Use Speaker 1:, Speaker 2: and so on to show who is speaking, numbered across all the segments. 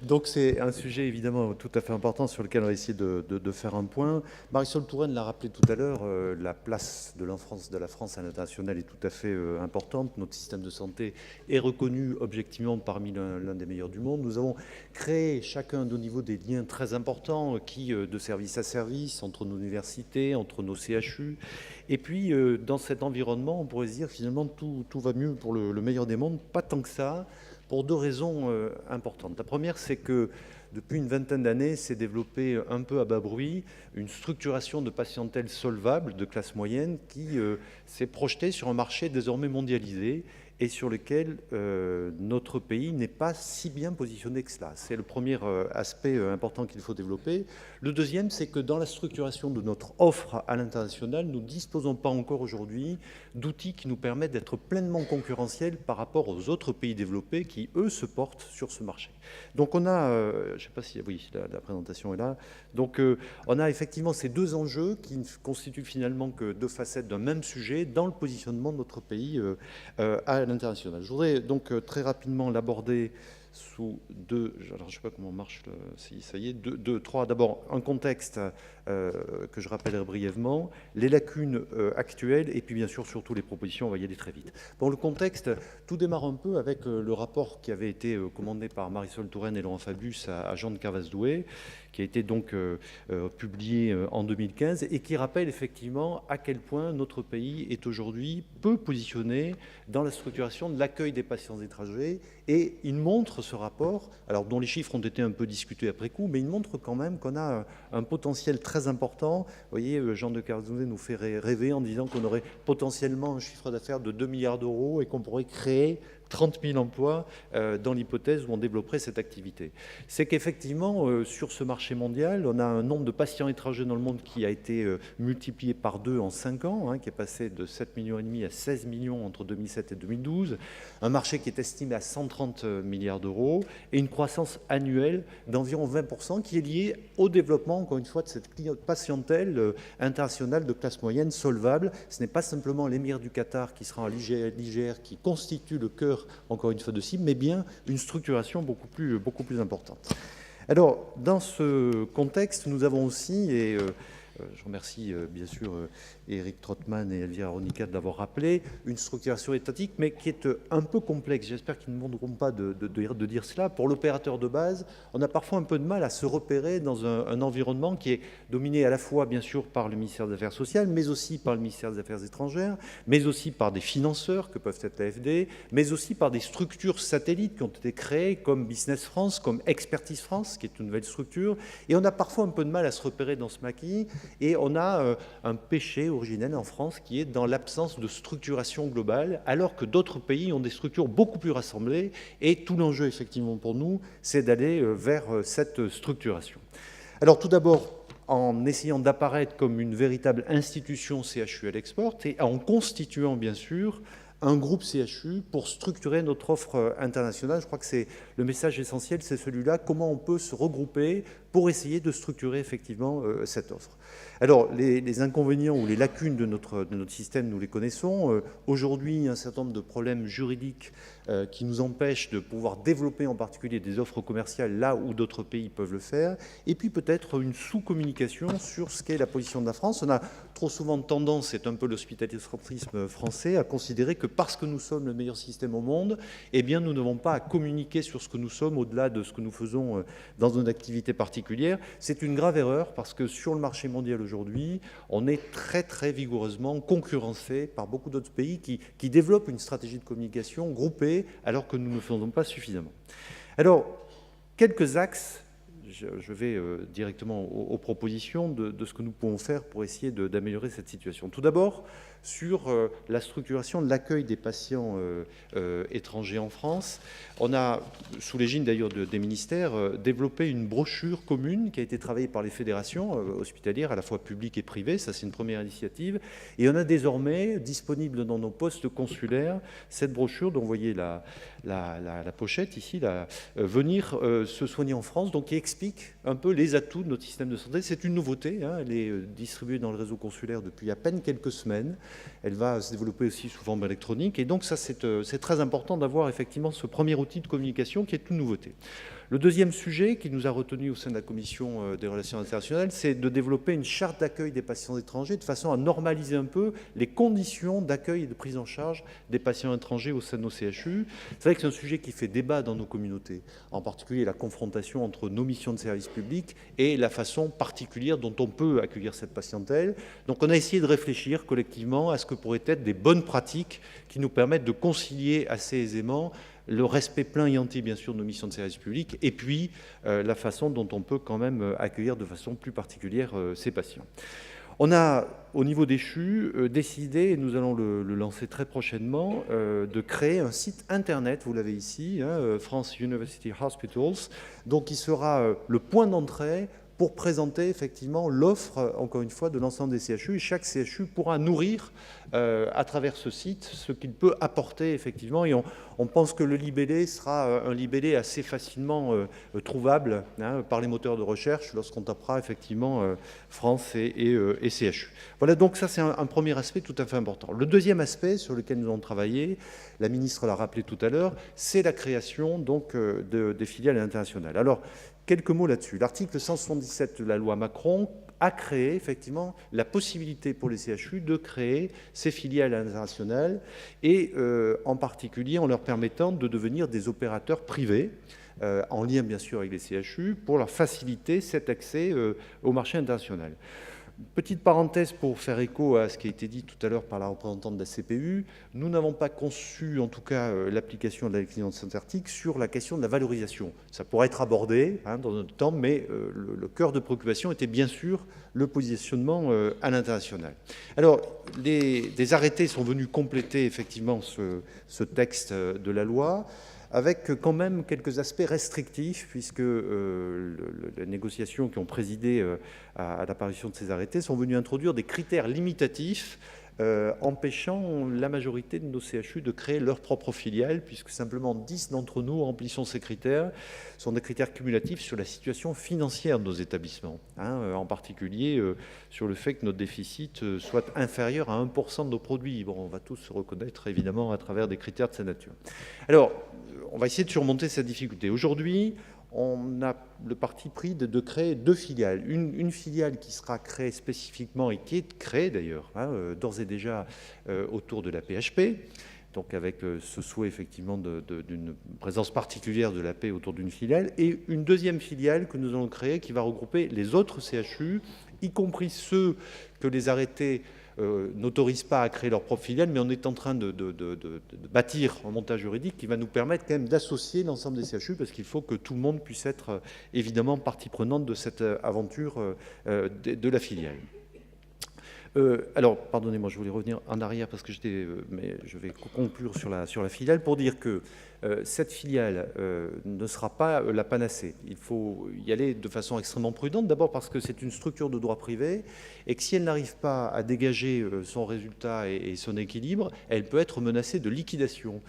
Speaker 1: Donc c'est un sujet évidemment tout à fait important sur lequel on va essayer de faire un point. Marisol Touraine l'a rappelé tout à l'heure, la place de la France à l'international est tout à fait importante. Notre système de santé est reconnu objectivement parmi l'un des meilleurs du monde. Nous avons créé chacun à nos niveaux des liens très importants de service à service, entre nos universités, entre nos CHU. Et puis dans cet environnement, on pourrait se dire finalement tout va mieux pour le meilleur des mondes. Pas tant que ça, pour deux raisons importantes. La première, c'est que depuis une vingtaine d'années, s'est développée un peu à bas bruit une structuration de patientèle solvable de classe moyenne qui s'est projetée sur un marché désormais mondialisé et sur lequel notre pays n'est pas si bien positionné que cela. C'est le premier aspect important qu'il faut développer. Le deuxième, c'est que dans la structuration de notre offre à l'international, nous ne disposons pas encore aujourd'hui d'outils qui nous permettent d'être pleinement concurrentiels par rapport aux autres pays développés qui, eux, se portent sur ce marché. Donc on a, je ne sais pas si, oui, la présentation est là, donc on a effectivement ces deux enjeux qui ne constituent finalement que deux facettes d'un même sujet dans le positionnement de notre pays à l'international. Je voudrais donc très rapidement l'aborder sous deux, alors je ne sais pas comment marche, si ça y est, trois. D'abord, un contexte que je rappellerai brièvement, les lacunes actuelles et puis bien sûr surtout les propositions, on va y aller très vite. Bon, le contexte, tout démarre un peu avec le rapport qui avait été commandé par Marisol Touraine et Laurent Fabius à Jean de Cavasdoué, qui a été donc publié en 2015 et qui rappelle effectivement à quel point notre pays est aujourd'hui peu positionné dans la structuration de l'accueil des patients étrangers. Et il montre ce rapport, alors dont les chiffres ont été un peu discutés après coup, mais il montre quand même qu'on a un potentiel très important. Vous voyez, Jean de Cavasdoué nous fait rêver en disant qu'on aurait potentiellement un chiffre d'affaires de 2 milliards d'euros et qu'on pourrait créer 30 000 emplois dans l'hypothèse où on développerait cette activité. C'est qu'effectivement, sur ce marché mondial, on a un nombre de patients étrangers dans le monde qui a été multiplié par 2 en 5 ans, qui est passé de 7,5 millions à 16 millions entre 2007 et 2012, un marché qui est estimé à 130 milliards d'euros et une croissance annuelle d'environ 20% qui est liée au développement, encore une fois, de cette patientèle internationale de classe moyenne solvable. Ce n'est pas simplement l'émir du Qatar qui sera à l'IGR qui constitue le cœur encore une fois de cible, mais bien une structuration beaucoup plus importante. Alors, dans ce contexte, nous avons aussi, et je remercie bien sûr Éric Trottmann et Elvira Ronica de l'avoir rappelé, une structuration étatique, mais qui est un peu complexe. J'espère qu'ils ne demanderont pas de dire cela. Pour l'opérateur de base, on a parfois un peu de mal à se repérer dans un environnement qui est dominé à la fois, bien sûr, par le ministère des Affaires sociales, mais aussi par le ministère des Affaires étrangères, mais aussi par des financeurs, que peuvent être l'AFD, mais aussi par des structures satellites qui ont été créées, comme Business France, comme Expertise France, qui est une nouvelle structure. Et on a parfois un peu de mal à se repérer dans ce maquis, et on a un péché originel en France qui est dans l'absence de structuration globale, alors que d'autres pays ont des structures beaucoup plus rassemblées, et tout l'enjeu effectivement pour nous, c'est d'aller vers cette structuration. Alors tout d'abord, en essayant d'apparaître comme une véritable institution CHU Export et en constituant bien sûr un groupe CHU pour structurer notre offre internationale. Je crois que c'est le message essentiel, c'est celui-là, comment on peut se regrouper pour essayer de structurer effectivement cette offre. Alors, les inconvénients ou les lacunes de notre système, nous les connaissons. Aujourd'hui, un certain nombre de problèmes juridiques qui nous empêchent de pouvoir développer en particulier des offres commerciales là où d'autres pays peuvent le faire. Et puis peut-être une sous-communication sur ce qu'est la position de la France. On a trop souvent tendance, c'est un peu l'hospitalisme français, à considérer que parce que nous sommes le meilleur système au monde, eh bien nous n'avons pas à communiquer sur ce que nous sommes au-delà de ce que nous faisons dans une activité particulière. C'est une grave erreur parce que sur le marché mondial aujourd'hui, on est très très vigoureusement concurrencé par beaucoup d'autres pays qui développent une stratégie de communication groupée alors que nous ne le faisons pas suffisamment. Alors, quelques axes. Je vais directement aux propositions de ce que nous pouvons faire pour essayer d'améliorer cette situation. Tout d'abord, sur la structuration de l'accueil des patients étrangers en France. On a, sous l'égide d'ailleurs des ministères, développé une brochure commune qui a été travaillée par les fédérations hospitalières, à la fois publiques et privées. Ça, c'est une première initiative. Et on a désormais disponible dans nos postes consulaires cette brochure dont vous voyez la pochette ici, venir se soigner en France, donc qui explique un peu les atouts de notre système de santé. C'est une nouveauté, elle est distribuée dans le réseau consulaire depuis à peine quelques semaines. Elle va se développer aussi sous forme électronique. Et donc ça, c'est très important d'avoir effectivement ce premier outil de communication qui est une nouveauté. Le deuxième sujet qui nous a retenu au sein de la Commission des relations internationales, c'est de développer une charte d'accueil des patients étrangers de façon à normaliser un peu les conditions d'accueil et de prise en charge des patients étrangers au sein de nos CHU. C'est vrai que c'est un sujet qui fait débat dans nos communautés, en particulier la confrontation entre nos missions de service public et la façon particulière dont on peut accueillir cette patientèle. Donc on a essayé de réfléchir collectivement à ce que pourraient être des bonnes pratiques qui nous permettent de concilier assez aisément le respect plein et entier, bien sûr, de nos missions de service public, et puis la façon dont on peut quand même accueillir de façon plus particulière ces patients. On a, au niveau des CHU, décidé, et nous allons le lancer très prochainement, de créer un site internet, vous l'avez ici, France University Hospitals, donc qui sera le point d'entrée pour présenter effectivement l'offre, encore une fois, de l'ensemble des CHU. Et chaque CHU pourra nourrir à travers ce site ce qu'il peut apporter effectivement. Et on pense que le libellé sera un libellé assez facilement trouvable par les moteurs de recherche lorsqu'on tapera effectivement France et CHU. Voilà, donc ça c'est un premier aspect tout à fait important. Le deuxième aspect sur lequel nous avons travaillé, la ministre l'a rappelé tout à l'heure, c'est la création donc des filiales internationales. Alors, quelques mots là-dessus. L'article 177 de la loi Macron a créé effectivement la possibilité pour les CHU de créer ces filiales internationales et en particulier en leur permettant de devenir des opérateurs privés en lien bien sûr avec les CHU pour leur faciliter cet accès au marché international. Petite parenthèse pour faire écho à ce qui a été dit tout à l'heure par la représentante de la CPU, nous n'avons pas conçu en tout cas l'application de la déclinaison de cet article sur la question de la valorisation. Ça pourrait être abordé dans notre temps, mais le cœur de préoccupation était bien sûr le positionnement à l'international. Alors, des arrêtés sont venus compléter effectivement ce texte de la loi, avec quand même quelques aspects restrictifs, puisque les négociations qui ont présidé à l'apparition de ces arrêtés sont venues introduire des critères limitatifs empêchant la majorité de nos CHU de créer leur propre filiale, puisque simplement 10 d'entre nous remplissons ces critères. Ce sont des critères cumulatifs sur la situation financière de nos établissements, en particulier sur le fait que notre déficit soit inférieur à 1% de nos produits. Bon, on va tous se reconnaître évidemment à travers des critères de cette nature. Alors, on va essayer de surmonter cette difficulté. Aujourd'hui, on a le parti pris de créer 2 filiales. Une filiale qui sera créée spécifiquement et qui est créée d'ailleurs, d'ores et déjà autour de la PHP, donc avec ce souhait effectivement d'une présence particulière de l'AP autour d'une filiale, et une deuxième filiale que nous allons créer qui va regrouper les autres CHU, y compris ceux que les arrêtés n'autorisent pas à créer leur propre filiale, mais on est en train de bâtir un montage juridique qui va nous permettre quand même d'associer l'ensemble des CHU, parce qu'il faut que tout le monde puisse être évidemment partie prenante de cette aventure de la filiale. Alors, pardonnez-moi, je voulais revenir en arrière parce que mais je vais conclure sur la filiale pour dire que cette filiale ne sera pas la panacée. Il faut y aller de façon extrêmement prudente, d'abord parce que c'est une structure de droit privé et que si elle n'arrive pas à dégager son résultat et son équilibre, elle peut être menacée de liquidation.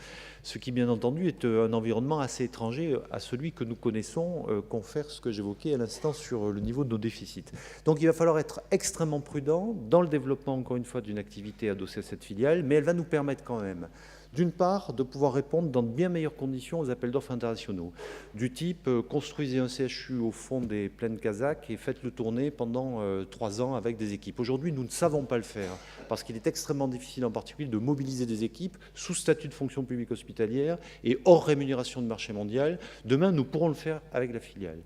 Speaker 1: Ce qui, bien entendu, est un environnement assez étranger à celui que nous connaissons, confère ce que j'évoquais à l'instant sur le niveau de nos déficits. Donc il va falloir être extrêmement prudent dans le développement, encore une fois, d'une activité adossée à cette filiale, mais elle va nous permettre quand même, d'une part, de pouvoir répondre dans de bien meilleures conditions aux appels d'offres internationaux, du type construisez un CHU au fond des plaines kazakhs et faites-le tourner pendant 3 ans avec des équipes. Aujourd'hui, nous ne savons pas le faire parce qu'il est extrêmement difficile, en particulier, de mobiliser des équipes sous statut de fonction publique hospitalière et hors rémunération de marché mondial. Demain, nous pourrons le faire avec la filiale.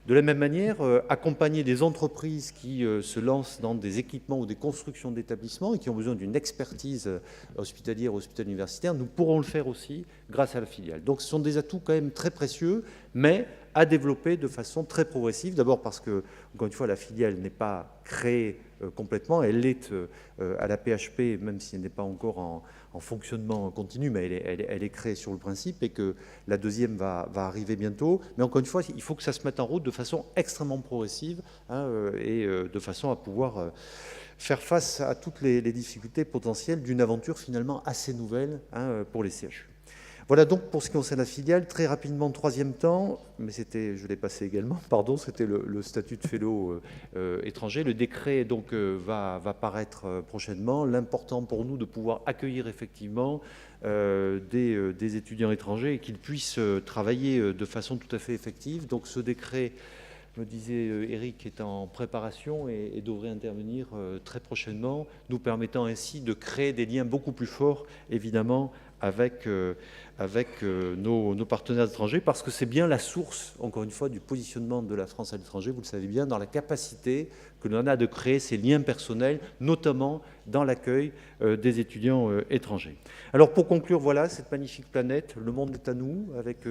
Speaker 1: De la même manière, accompagner des entreprises qui se lancent dans des équipements ou des constructions d'établissements et qui ont besoin d'une expertise hospitalière ou hospitalière universitaire, nous pourrons le faire aussi grâce à la filiale. Donc ce sont des atouts quand même très précieux, mais à développer de façon très progressive. D'abord parce que, encore une fois, la filiale n'est pas créée complètement, elle est à la PHP, même si elle n'est pas encore en fonctionnement continu, mais elle est créée sur le principe et que la deuxième va arriver bientôt. Mais encore une fois, il faut que ça se mette en route de façon extrêmement progressive et de façon à pouvoir faire face à toutes les difficultés potentielles d'une aventure finalement assez nouvelle pour les CHU. Voilà donc pour ce qui concerne la filiale. Très rapidement, troisième temps, mais c'était, je l'ai passé également, pardon, c'était le statut de fellow étranger. Le décret donc va paraître prochainement. L'important pour nous de pouvoir accueillir effectivement des étudiants étrangers et qu'ils puissent travailler de façon tout à fait effective. Donc ce décret, me disait Eric, est en préparation et devrait intervenir très prochainement, nous permettant ainsi de créer des liens beaucoup plus forts, évidemment, avec nos partenaires étrangers, parce que c'est bien la source, encore une fois, du positionnement de la France à l'étranger, vous le savez bien, dans la capacité que l'on a de créer ces liens personnels, notamment dans l'accueil des étudiants étrangers. Alors pour conclure, voilà, cette magnifique planète, le monde est à nous, avec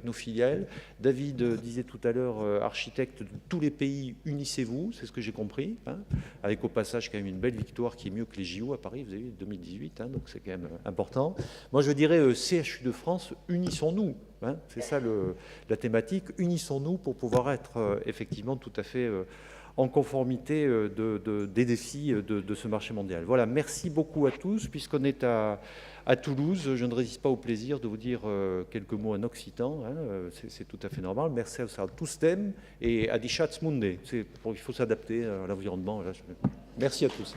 Speaker 1: nos filiales. David disait tout à l'heure, architecte de tous les pays, unissez-vous, c'est ce que j'ai compris, hein, avec au passage quand même une belle victoire qui est mieux que les JO à Paris, vous avez vu, 2018, hein, donc c'est quand même important. Moi je dirais, CHU de France, unissons-nous, hein, c'est ça la thématique, unissons-nous pour pouvoir être effectivement tout à fait en conformité des défis de ce marché mondial. Voilà, merci beaucoup à tous. Puisqu'on est à Toulouse, je ne résiste pas au plaisir de vous dire quelques mots en occitan, hein, c'est tout à fait normal. Merci à tous thème et à Dichatz Munde. Il faut s'adapter à l'environnement. Merci à tous.